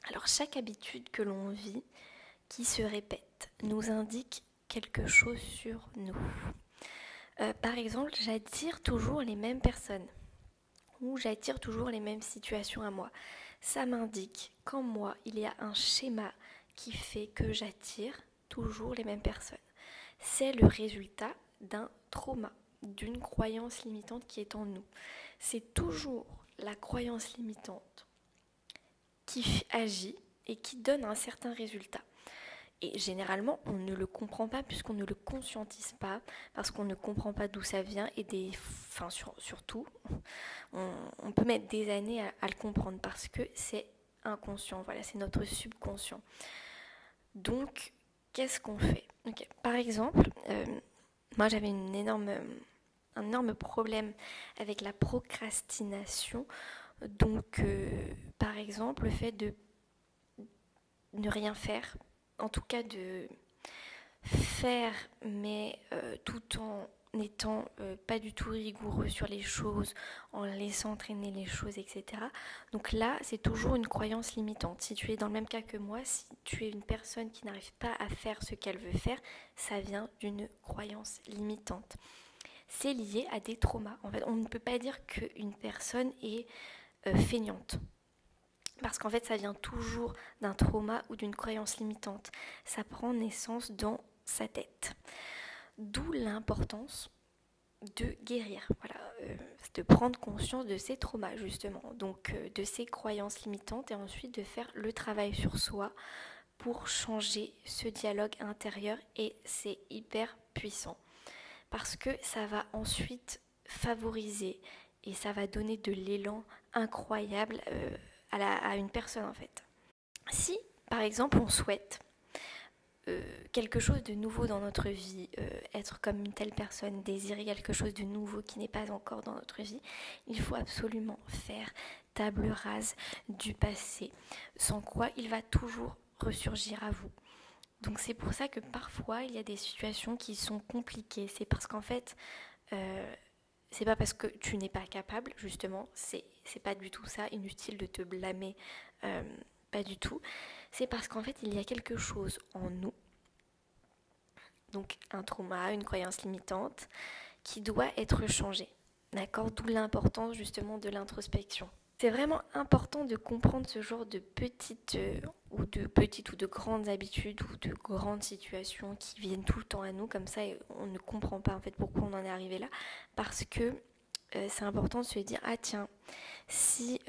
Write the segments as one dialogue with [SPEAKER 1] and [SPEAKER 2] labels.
[SPEAKER 1] Alors chaque habitude que l'on vit, qui se répète, nous indique quelque chose sur nous. Par exemple, j'attire toujours les mêmes personnes ou j'attire toujours les mêmes situations à moi. Ça m'indique qu'en moi, il y a un schéma qui fait que j'attire toujours les mêmes personnes. C'est le résultat d'un trauma, d'une croyance limitante qui est en nous. C'est toujours la croyance limitante qui agit et qui donne un certain résultat. Et généralement, on ne le comprend pas puisqu'on ne le conscientise pas, parce qu'on ne comprend pas d'où ça vient et surtout, on peut mettre des années à le comprendre parce que c'est inconscient, voilà, c'est notre subconscient. Donc, qu'est-ce qu'on fait? Par exemple, moi j'avais un énorme problème avec la procrastination. Donc, par exemple, le fait de ne rien faire, en tout cas de faire, mais tout en n'étant pas du tout rigoureux sur les choses, en laissant traîner les choses, etc. Donc là, c'est toujours une croyance limitante. Si tu es dans le même cas que moi, si tu es une personne qui n'arrive pas à faire ce qu'elle veut faire, ça vient d'une croyance limitante. C'est lié à des traumas. En fait, on ne peut pas dire qu'une personne est feignante. Parce qu'en fait, ça vient toujours d'un trauma ou d'une croyance limitante. Ça prend naissance dans sa tête. D'où l'importance de guérir, voilà, de prendre conscience de ces traumas justement, donc de ces croyances limitantes et ensuite de faire le travail sur soi pour changer ce dialogue intérieur et c'est hyper puissant parce que ça va ensuite favoriser et ça va donner de l'élan incroyable à une personne en fait. Si par exemple on souhaite quelque chose de nouveau dans notre vie, être comme une telle personne, désirer quelque chose de nouveau qui n'est pas encore dans notre vie, il faut absolument faire table rase du passé, sans quoi il va toujours ressurgir à vous. Donc c'est pour ça que parfois il y a des situations qui sont compliquées, c'est parce qu'en fait c'est pas parce que tu n'es pas capable, justement, c'est pas du tout ça, inutile de te blâmer, pas du tout. C'est parce qu'en fait, il y a quelque chose en nous, donc un trauma, une croyance limitante, qui doit être changé. D'accord? D'où l'importance justement de l'introspection. C'est vraiment important de comprendre ce genre de petites ou de grandes habitudes ou de grandes situations qui viennent tout le temps à nous comme ça et on ne comprend pas en fait pourquoi on en est arrivé là parce que c'est important de se dire ah tiens si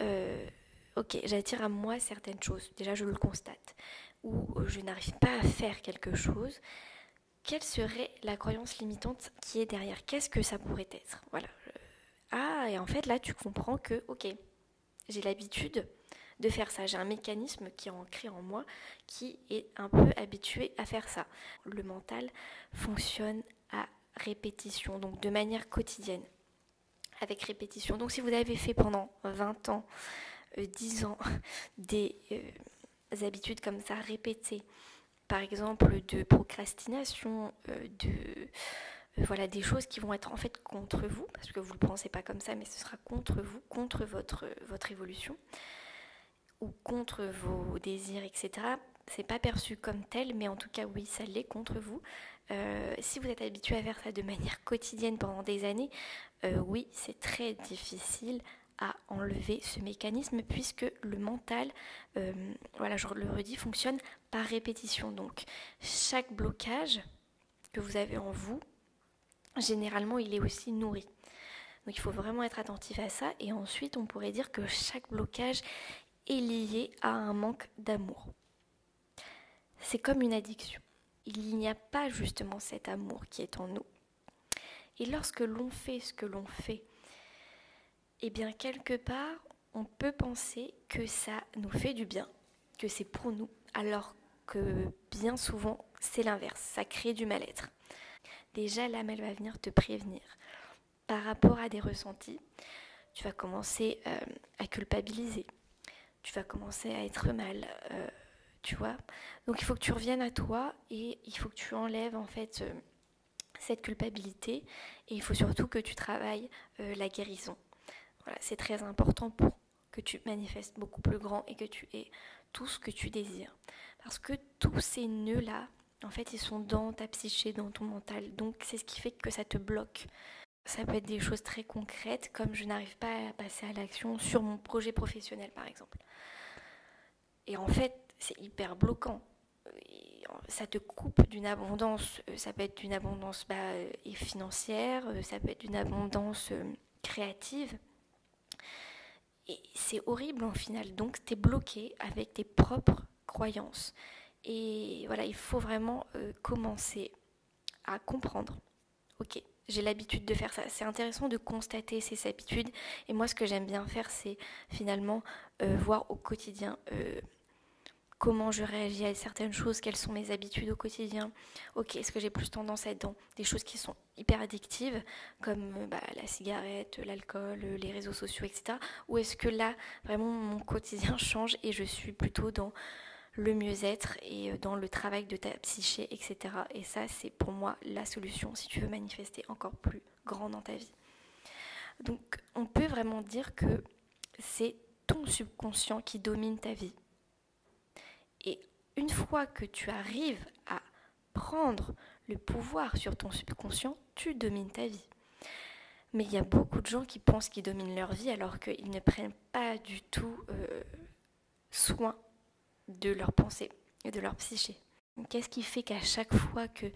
[SPEAKER 1] ok j'attire à moi certaines choses, déjà je le constate ou je n'arrive pas à faire quelque chose, quelle serait la croyance limitante qui est derrière? Qu'est-ce que ça pourrait être? Voilà. Ah et en fait là tu comprends que ok j'ai l'habitude de faire ça. J'ai un mécanisme qui est ancré en moi qui est un peu habitué à faire ça. Le mental fonctionne à répétition, donc de manière quotidienne, avec répétition. Donc si vous avez fait pendant 20 ans, 10 ans, des habitudes comme ça répétées, par exemple de procrastination, voilà, des choses qui vont être en fait contre vous, parce que vous ne le pensez pas comme ça, mais ce sera contre vous, contre votre évolution, ou contre vos désirs, etc. C'est pas perçu comme tel, mais en tout cas, oui, ça l'est contre vous. Si vous êtes habitué à faire ça de manière quotidienne pendant des années, oui, c'est très difficile à enlever ce mécanisme puisque le mental, voilà, je le redis, fonctionne par répétition. Donc, chaque blocage que vous avez en vous, généralement, il est aussi nourri. Donc il faut vraiment être attentif à ça. Et ensuite, on pourrait dire que chaque blocage est lié à un manque d'amour. C'est comme une addiction. Il n'y a pas justement cet amour qui est en nous. Et lorsque l'on fait ce que l'on fait, eh bien quelque part, on peut penser que ça nous fait du bien, que c'est pour nous, alors que bien souvent, c'est l'inverse. Ça crée du mal-être. Déjà, l'âme, elle va venir te prévenir. Par rapport à des ressentis, tu vas commencer à culpabiliser. Tu vas commencer à être mal, tu vois. Donc il faut que tu reviennes à toi et il faut que tu enlèves en fait cette culpabilité et il faut surtout que tu travailles la guérison. Voilà, c'est très important pour que tu manifestes beaucoup plus grand et que tu aies tout ce que tu désires. Parce que tous ces nœuds-là, en fait, ils sont dans ta psyché, dans ton mental. Donc, c'est ce qui fait que ça te bloque. Ça peut être des choses très concrètes, comme je n'arrive pas à passer à l'action sur mon projet professionnel, par exemple. Et en fait, c'est hyper bloquant. Ça te coupe d'une abondance. Ça peut être d'une abondance et financière, ça peut être d'une abondance créative. Et c'est horrible en final. Donc, tu es bloqué avec tes propres croyances. Et voilà, il faut vraiment commencer à comprendre. Ok, j'ai l'habitude de faire ça. C'est intéressant de constater ces habitudes. Et moi, ce que j'aime bien faire, c'est finalement voir au quotidien comment je réagis à certaines choses, quelles sont mes habitudes au quotidien. Ok, est-ce que j'ai plus tendance à être dans des choses qui sont hyper addictives, comme la cigarette, l'alcool, les réseaux sociaux, etc. Ou est-ce que là, vraiment, mon quotidien change et je suis plutôt dans le mieux-être et dans le travail de ta psyché, etc. Et ça, c'est pour moi la solution si tu veux manifester encore plus grand dans ta vie. Donc, on peut vraiment dire que c'est ton subconscient qui domine ta vie. Et une fois que tu arrives à prendre le pouvoir sur ton subconscient, tu domines ta vie. Mais il y a beaucoup de gens qui pensent qu'ils dominent leur vie alors qu'ils ne prennent pas du tout soin de leurs pensées et de leur psyché. Qu'est-ce qui fait qu'à chaque fois que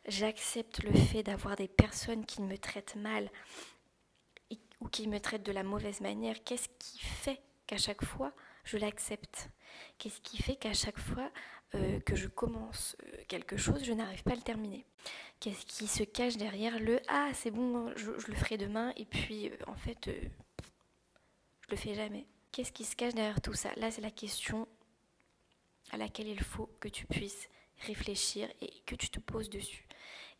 [SPEAKER 1] j'accepte le fait d'avoir des personnes qui me traitent mal ou qui me traitent de la mauvaise manière, qu'est-ce qui fait qu'à chaque fois je l'accepte? Qu'est-ce qui fait qu'à chaque fois que je commence quelque chose, je n'arrive pas à le terminer? Qu'est-ce qui se cache derrière le « ah c'est bon, je le ferai demain » et puis en fait je le fais jamais? Qu'est-ce qui se cache derrière tout ça? Là c'est la question à laquelle il faut que tu puisses réfléchir et que tu te poses dessus.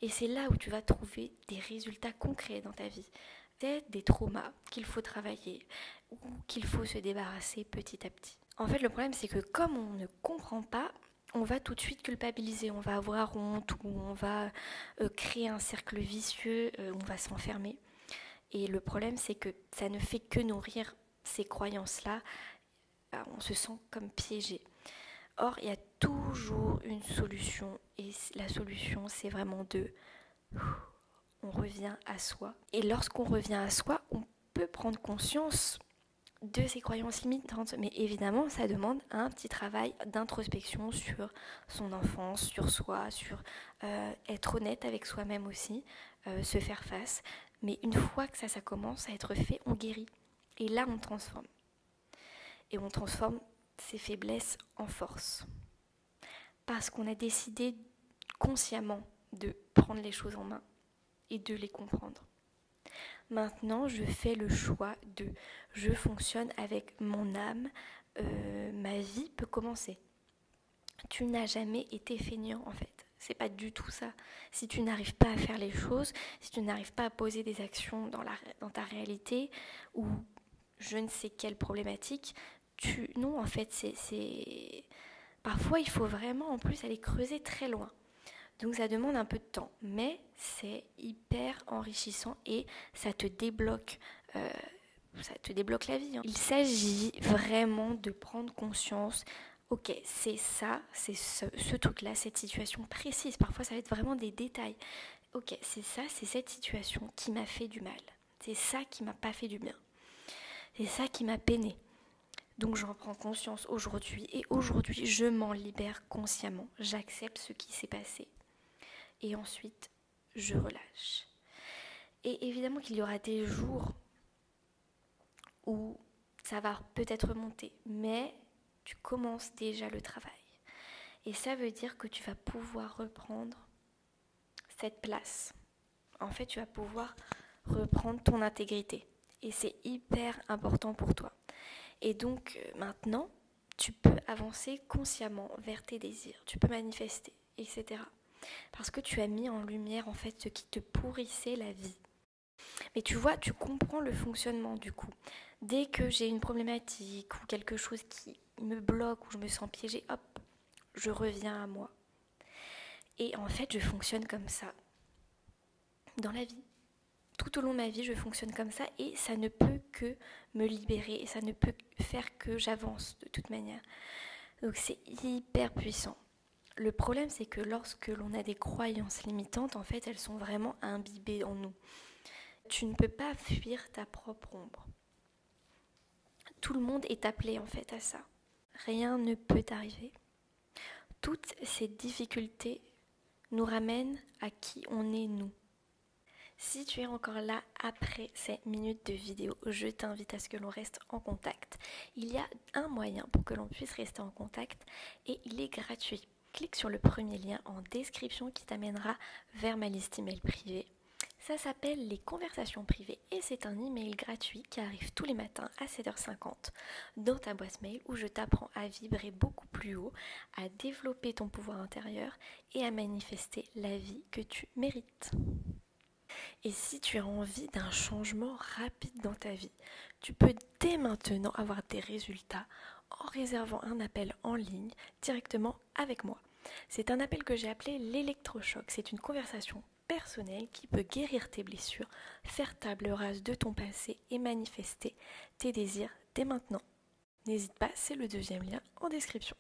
[SPEAKER 1] Et c'est là où tu vas trouver des résultats concrets dans ta vie. Peut-être des traumas qu'il faut travailler ou qu'il faut se débarrasser petit à petit. En fait, le problème, c'est que comme on ne comprend pas, on va tout de suite culpabiliser, on va avoir honte ou on va créer un cercle vicieux, on va s'enfermer. Et le problème, c'est que ça ne fait que nourrir ces croyances-là. On se sent comme piégé. Or, il y a toujours une solution et la solution, c'est vraiment on revient à soi. Et lorsqu'on revient à soi, on peut prendre conscience de ses croyances limitantes. Mais évidemment, ça demande un petit travail d'introspection sur son enfance, sur soi, sur être honnête avec soi-même aussi, se faire face. Mais une fois que ça commence à être fait, on guérit. Et là, on transforme. Et on transforme ses faiblesses en force. Parce qu'on a décidé consciemment de prendre les choses en main et de les comprendre. Maintenant, je fais le choix je fonctionne avec mon âme, ma vie peut commencer. Tu n'as jamais été feignant en fait. C'est pas du tout ça. Si tu n'arrives pas à faire les choses, si tu n'arrives pas à poser des actions dans ta réalité ou je ne sais quelle problématique, non, en fait, parfois, il faut vraiment en plus aller creuser très loin. Donc, ça demande un peu de temps, mais c'est hyper enrichissant et ça te débloque la vie. Il s'agit vraiment de prendre conscience. Ok, c'est ça, c'est ce truc-là, cette situation précise. Parfois, ça va être vraiment des détails. Ok, c'est ça, c'est cette situation qui m'a fait du mal. C'est ça qui m'a pas fait du bien. C'est ça qui m'a peiné. Donc j'en prends conscience aujourd'hui et aujourd'hui je m'en libère consciemment. J'accepte ce qui s'est passé et ensuite je relâche. Et évidemment qu'il y aura des jours où ça va peut-être remonter, mais tu commences déjà le travail. Et ça veut dire que tu vas pouvoir reprendre cette place. En fait, tu vas pouvoir reprendre ton intégrité et c'est hyper important pour toi. Et donc maintenant, tu peux avancer consciemment vers tes désirs, tu peux manifester, etc. Parce que tu as mis en lumière en fait ce qui te pourrissait la vie. Mais tu vois, tu comprends le fonctionnement du coup. Dès que j'ai une problématique ou quelque chose qui me bloque ou je me sens piégée, hop, je reviens à moi. Et en fait, je fonctionne comme ça dans la vie. Tout au long de ma vie, je fonctionne comme ça et ça ne peut que me libérer et ça ne peut faire que j'avance de toute manière. Donc c'est hyper puissant. Le problème, c'est que lorsque l'on a des croyances limitantes, en fait, elles sont vraiment imbibées en nous. Tu ne peux pas fuir ta propre ombre. Tout le monde est appelé en fait à ça. Rien ne peut t'arriver. Toutes ces difficultés nous ramènent à qui on est nous. Si tu es encore là après ces minutes de vidéo, je t'invite à ce que l'on reste en contact. Il y a un moyen pour que l'on puisse rester en contact et il est gratuit. Clique sur le premier lien en description qui t'amènera vers ma liste email privée. Ça s'appelle les conversations privées et c'est un email gratuit qui arrive tous les matins à 7h50 dans ta boîte mail où je t'apprends à vibrer beaucoup plus haut, à développer ton pouvoir intérieur et à manifester la vie que tu mérites. Et si tu as envie d'un changement rapide dans ta vie, tu peux dès maintenant avoir des résultats en réservant un appel en ligne directement avec moi. C'est un appel que j'ai appelé l'électrochoc. C'est une conversation personnelle qui peut guérir tes blessures, faire table rase de ton passé et manifester tes désirs dès maintenant. N'hésite pas, c'est le deuxième lien en description.